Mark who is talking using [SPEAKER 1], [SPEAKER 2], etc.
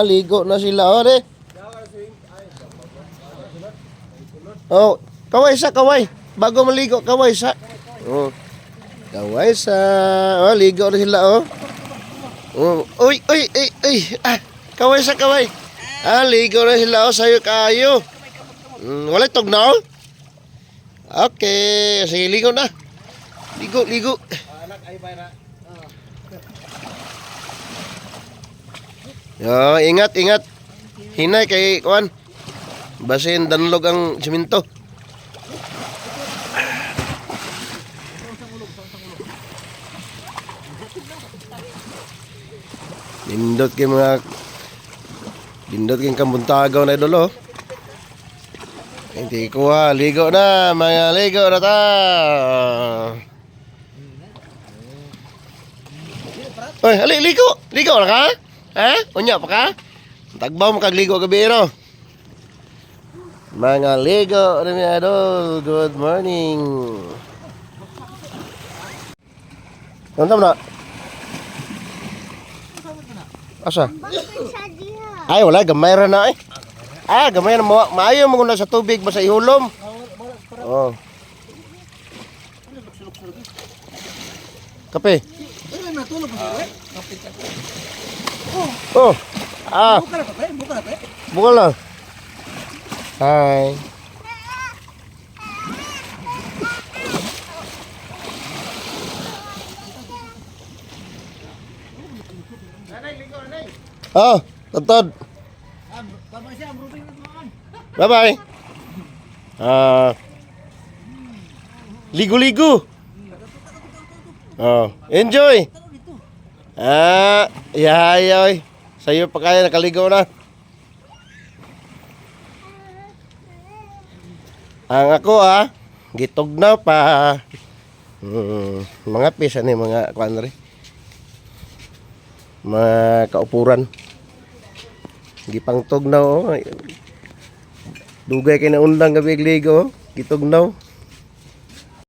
[SPEAKER 1] Ligo na sila. O, de. Oh, kaway sa kaway. Bago maligo, kaway sa. Oh. Kaway sa. Oh, ligo na sila, oh. Oh, uy, uy, uy, uy. Kaway sa kaway. Ligo na sila, oh. Sayo kayo. Wala tugnaw? Okay, sige, ligo na. Ligo, ligo. Yo, ingat, ingat. Hinay kay kuan. Basin danlog ang simento. Dindot kay kamuntagaw na idol, oh. Hindi ko ligo na, mga ligo na ta. Oy, ali, ligo. Ligo na ka? Ha? Unya pa ka? Tagbaw mo kagligo gabi, no? Mga ligo na mga idol, good morning. Nandam na? Asa? Ay, wala, gamay ra na eh. Gamay na mo. Maayo mo na sa tubig ba sa ihulom? Oh. Kape. Oh. Buka lang. Hi. Oh, Totod. Bye-bye. Ligo-ligo. Oh, enjoy. Yahay. Sa'yo pa kaya nakaligo na. Ang ako gitog na pa. Mga pisa ni mga kuan ri. Mga kaupuran. Gipangtog na, oh. Dugay kay na undang gabi ligo, gitog na.